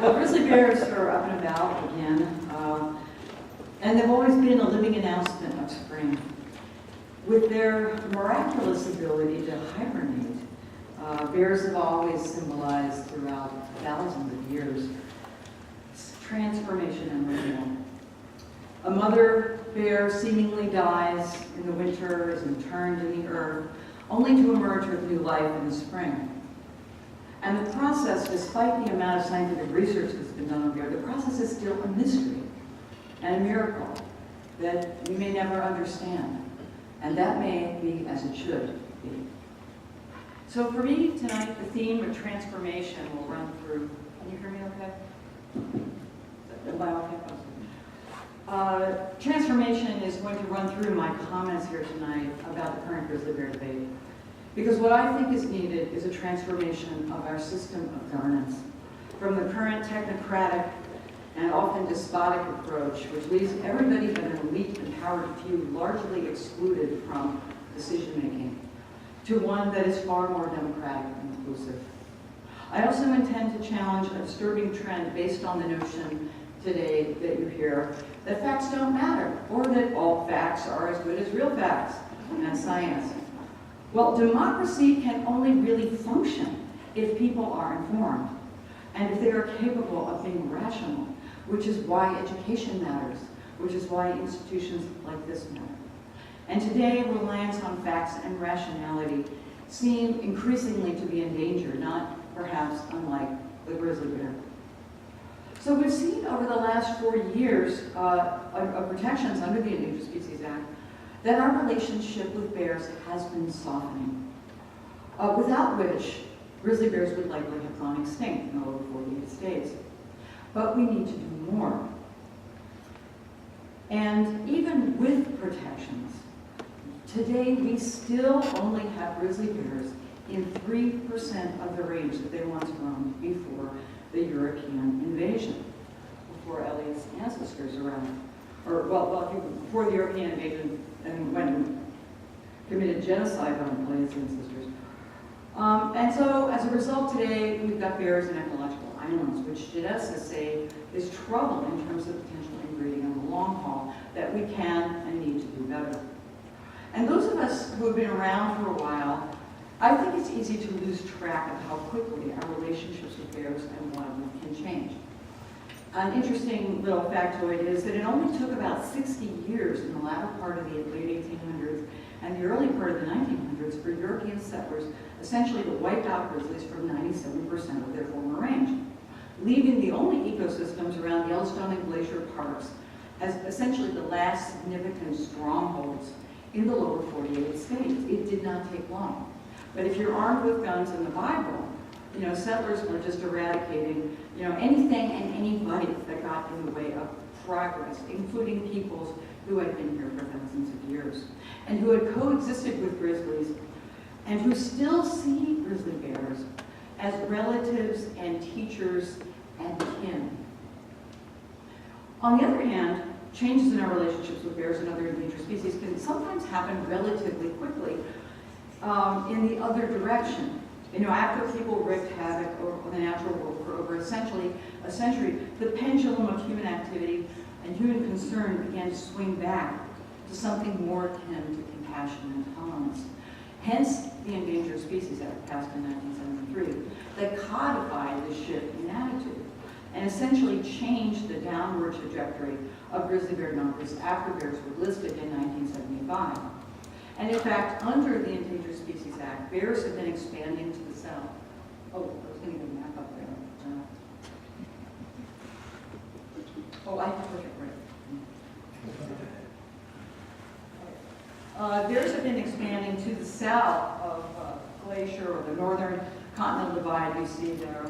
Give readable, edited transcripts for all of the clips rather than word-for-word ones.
Well, grizzly bears are up and about again, and they've always been a living announcement of spring. With their miraculous ability to hibernate, bears have always symbolized throughout thousands of years transformation and renewal. A mother bear seemingly dies in the winter, is interned in the earth, only to emerge with new life in the spring. And the process, despite the amount of scientific research that's been done on bear, the process is still a mystery and a miracle that we may never understand. And that may be as it should be. So for me tonight, the theme of transformation will run through. Can you hear me okay? Am I okay? Transformation is going to run through my comments here tonight about the current grizzly bear debate. Because what I think is needed is a transformation of our system of governance from the current technocratic and often despotic approach, which leaves everybody but an elite empowered few largely excluded from decision-making, to one that is far more democratic and inclusive. I also intend to challenge a disturbing trend based on the notion today that you hear that facts don't matter, or that all facts are as good as real facts, and that's science. Well, democracy can only really function if people are informed, and if they are capable of being rational, which is why education matters, which is why institutions like this matter. And today, reliance on facts and rationality seem increasingly to be in danger, not perhaps unlike the grizzly bear. So we've seen over the last 4 years of protections under the Endangered Species Act that our relationship with bears has been softening, without which grizzly bears would likely have gone extinct in the lower 48 states. But we need to do more. And even with protections, today we still only have grizzly bears in 3% of the range that they once roamed before the European invasion, before Eliot's ancestors arrived. Before the European invasion and when committed genocide on Eliot's ancestors. And so as a result today, we've got bears in ecological islands, which geneticists say is trouble in terms of potential inbreeding in the long haul that we can and need to do better. And those of us who have been around for a while, I think it's easy to lose track of how quickly our relationships with bears and wildlife can change. An interesting little factoid is that it only took about 60 years in the latter part of the late 1800s and the early part of the 1900s for European settlers essentially to wipe out grizzlies from 97% of their former range, leaving the only ecosystems around Yellowstone and glacier parks as essentially the last significant strongholds in the lower 48 states. It did not take long. But if you're armed with guns in the Bible, settlers were just eradicating, anything and anybody that got in the way of progress, including peoples who had been here for thousands of years, and who had coexisted with grizzlies, and who still see grizzly bears as relatives and teachers and kin. On the other hand, changes in our relationships with bears and other endangered species can sometimes happen relatively quickly in the other direction. After people wreaked havoc on the natural world for over essentially a century, the pendulum of human activity and human concern began to swing back to something more akin to compassion and tolerance. Hence, the Endangered Species Act passed in 1973 that codified the shift in attitude and essentially changed the downward trajectory of grizzly bear numbers after bears were listed in 1975. And in fact, under the Endangered Species Act, bears have been expanding to the south. Oh, I was going to get a map up there. I have to look at it. Bears have been expanding to the south of Glacier, or the northern continental divide you see there,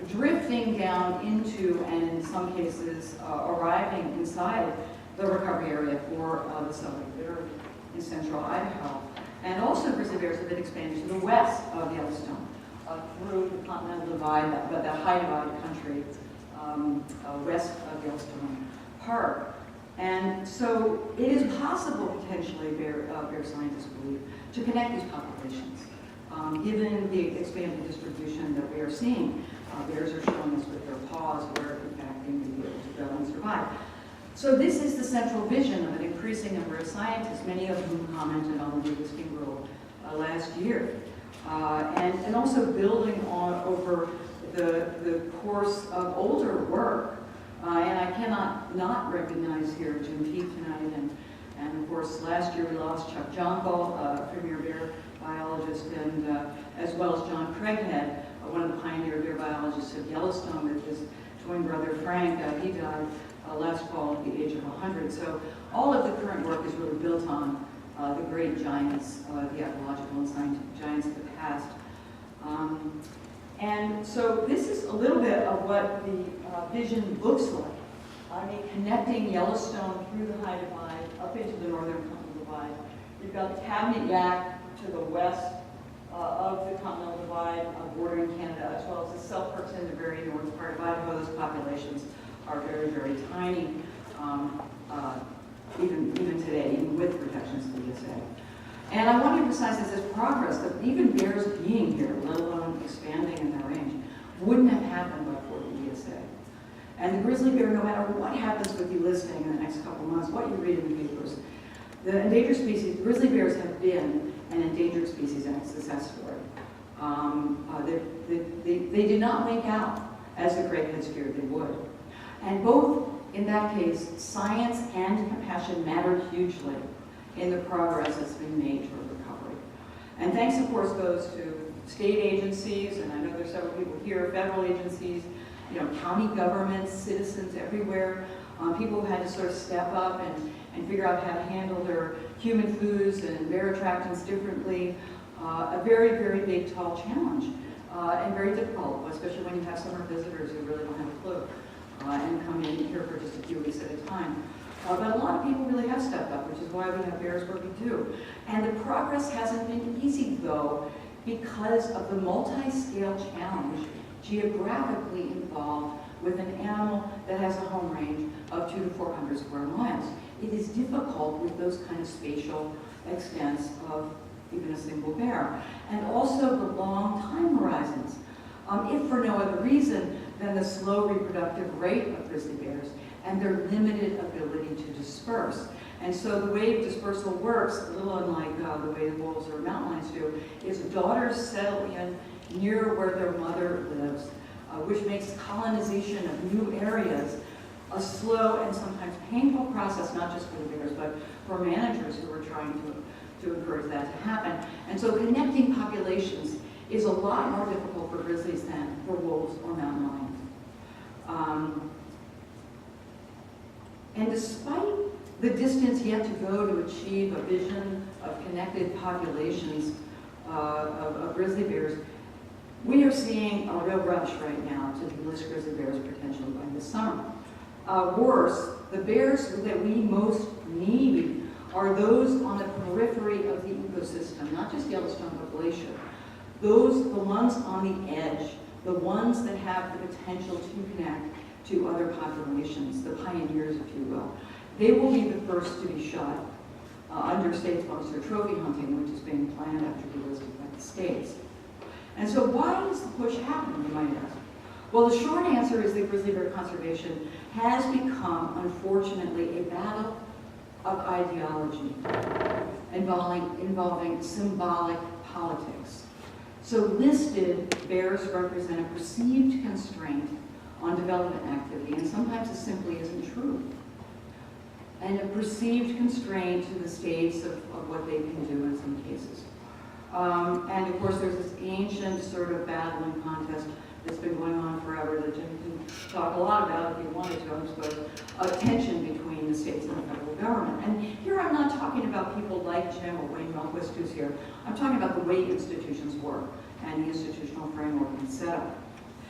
drifting down into, and in some cases arriving inside the recovery area for the southern bear in central Idaho. And also grizzly bears have been expanding to the west of Yellowstone, through the continental divide, the high divide country west of Yellowstone Park. And so it is possible, potentially, bear scientists believe, to connect these populations given the expanded distribution that we are seeing. Bears are showing us with their paws where, in fact, they may be able to go and survive. So this is the central vision of an increasing number of scientists, many of whom commented on the delisting rule last year. And also building on over the course of older work. And I cannot not recognize here Jim Peake tonight, and of course last year we lost Chuck Jonkel, premier bear biologist, and as well as John Craighead, one of the pioneer bear biologists of Yellowstone, with his twin brother Frank. He died last fall at the age of 100. So all of the current work is really built on the great giants, the ecological and scientific giants of the past. And so this is a little bit of what the vision looks like. I mean, connecting Yellowstone through the High Divide up into the northern Continental Divide. You've got the Cabinet Yaak to the west of the Continental Divide, bordering Canada, as well as the Selkirks in the very north part of Idaho. Those populations are very, very tiny, even today, even with protections to the DSA. And I want to emphasize this progress, that even bears being here, let alone expanding in their range, wouldn't have happened before the DSA. And the grizzly bear, no matter what happens with delisting in the next couple of months, what you read in the papers, the endangered species, grizzly bears have been an endangered species and a success story. They did not wink out as the Craigheads feared they would. And both, in that case, science and compassion mattered hugely in the progress that's been made toward recovery. And thanks, of course, goes to state agencies, and I know there's several people here, federal agencies, county governments, citizens everywhere, people who had to sort of step up and figure out how to handle their human foods and bear attractants differently. A very, very big, tall challenge, and very difficult, especially when you have summer visitors who really don't have a clue and come in here for just a few weeks at a time. But a lot of people really have stepped up, which is why we have bears where we do. And the progress hasn't been easy, though, because of the multi-scale challenge geographically involved with an animal that has a home range of 200 to 400 square miles. It is difficult with those kind of spatial extents of even a single bear. And also the long time horizons. If for no other reason than the slow reproductive rate of grizzly bears and their limited ability to disperse. And so the way dispersal works, a little unlike the way the wolves or mountain lions do, is daughters settle in near where their mother lives, which makes colonization of new areas a slow and sometimes painful process, not just for the bears, but for managers who are trying to encourage that to happen. And so connecting populations is a lot more difficult for grizzlies than for wolves or mountain lions. And despite the distance yet to go to achieve a vision of connected populations of grizzly bears, we are seeing a real rush right now to delist grizzly bears potentially by this summer. Worse, the bears that we most need are those on the periphery of the ecosystem, not just Yellowstone, but Glacier. The ones on the edge, the ones that have the potential to connect to other populations, the pioneers, if you will. They will be the first to be shot under state-sponsored trophy hunting, which is being planned after delisting by the states. And so why is the push happening, you might ask? Well, the short answer is that grizzly bear conservation has become, unfortunately, a battle of ideology involving symbolic politics. So listed bears represent a perceived constraint on development activity, and sometimes it simply isn't true. And a perceived constraint to the states of what they can do in some cases. And of course there's this ancient sort of battle and contest that's been going on forever that Jim can talk a lot about if he wanted to, I suppose, a tension between the states and the federal government. And here I'm not talking about people like Jim or Wayne Melquist, who's here. I'm talking about the way institutions work and the institutional framework and setup.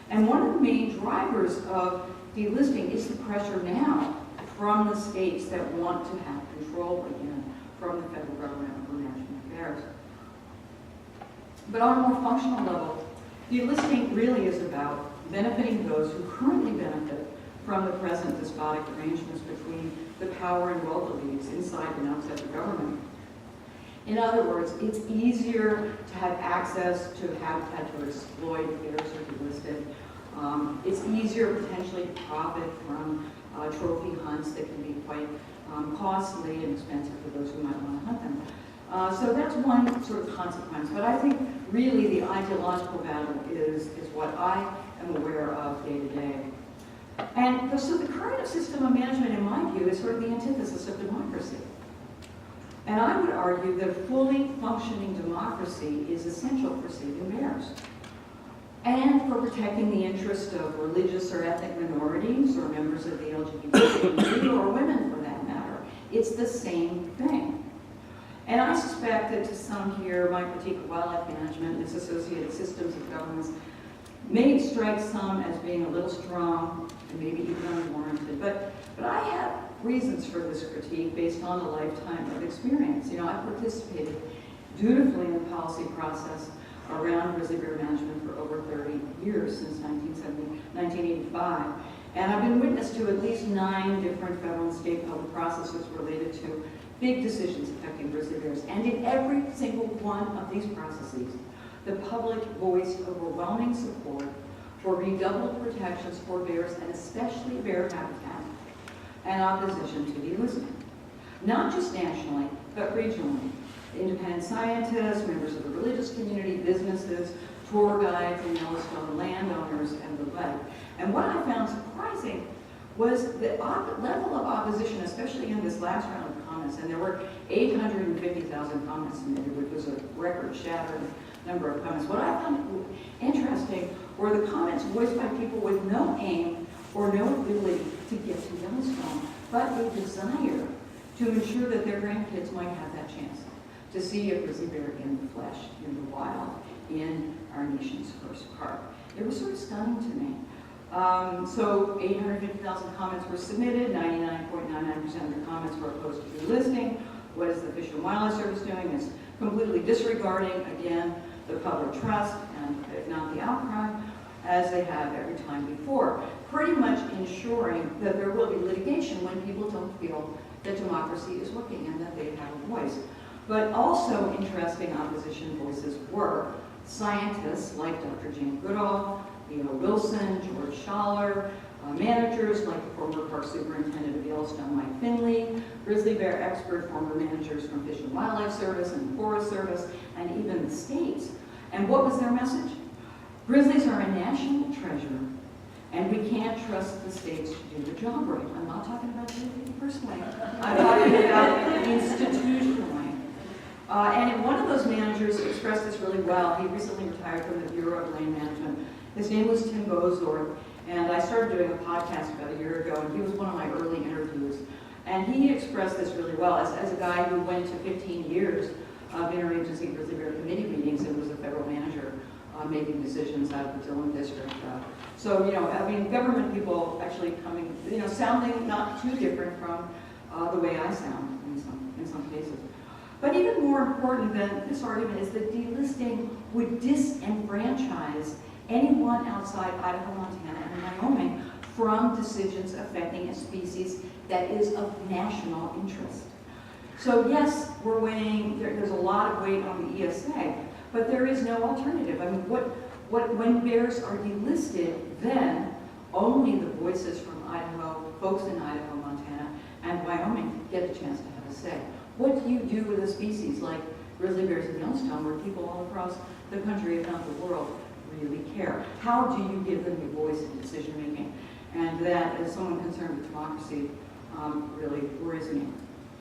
And one of the main drivers of delisting is the pressure now from the states that want to have control again from the federal government over national affairs. But on a more functional level, delisting really is about benefiting those who currently benefit from the present despotic arrangements between the power and wealth elites inside and outside the government. In other words, it's easier to have access to habitat to exploit bears are delisted. It's easier potentially to profit from trophy hunts that can be quite costly and expensive for those who might want to hunt them. So that's one sort of consequence. But I think really the ideological battle is what I am aware of day to day. And so the current system of management, in my view, is sort of the antithesis of democracy. And I would argue that fully functioning democracy is essential for saving bears and for protecting the interest of religious or ethnic minorities or members of the LGBT community or women for that matter. It's the same thing. And I suspect that to some here, my critique of wildlife management and its associated systems of governance may strike some as being a little strong and maybe even unwarranted. But I have reasons for this critique based on a lifetime of experience. You know, I've participated dutifully in the policy process around grizzly bear management for over 30 years, since 1985. And I've been witness to at least 9 different federal and state public processes related to big decisions affecting grizzly bears. And in every single one of these processes, the public voiced overwhelming support for redoubled protections for bears, and especially bear habitat, and opposition to delisting. Not just nationally, but regionally. Independent scientists, members of the religious community, businesses, tour guides in Yellowstone, landowners, and the like. And what I found surprising was the level of opposition, especially in this last round of comments, and there were 850,000 comments submitted, which was a record-shattering number of comments. What I found interesting were the comments voiced by people with no aim or no ability to get to Yellowstone, but a desire to ensure that their grandkids might have that chance to see a grizzly bear in the flesh, in the wild, in our nation's first park. It was sort of stunning to me. So 850,000 comments were submitted, 99.99% of the comments were opposed to delisting. What is the Fish and Wildlife Service doing? Is completely disregarding, again, the public trust, and if not the outcry, as they have every time before. Pretty much ensuring that there will be litigation when people don't feel that democracy is working and that they have a voice. But also interesting opposition voices were scientists like Dr. Jane Goodall, Leo Wilson, George Schaller, managers like the former park superintendent of Yellowstone, Mike Finley, grizzly bear expert, former managers from Fish and Wildlife Service and Forest Service, and even the states. And what was their message? Grizzlies are a national treasure, and we can't trust the states to do the job right. I'm not talking about you personally. I'm talking about institutionally. And one of those managers expressed this really well. He recently retired from the Bureau of Land Management. His name was Tim Bozorth, and I started doing a podcast about a year ago, and he was one of my early interviews. And he expressed this really well as a guy who went to 15 years of interagency grizzly bear committee meetings and was a federal manager making decisions out of the Dillon district. So, you know, I mean, government people actually coming, you know, sounding not too different from the way I sound in some cases. But even more important than this argument is that delisting would disenfranchise anyone outside Idaho, Montana, and Wyoming from decisions affecting a species that is of national interest. So yes, we're weighing, there's a lot of weight on the ESA, but there is no alternative. I mean, when bears are delisted, then only the voices from Idaho, folks in Idaho, Montana, and Wyoming get a chance to have a say. What do you do with a species like grizzly bears in Yellowstone, where people all across the country, if not the world, really care? How do you give them a voice in decision making? And that, as someone concerned with democracy, really worries me.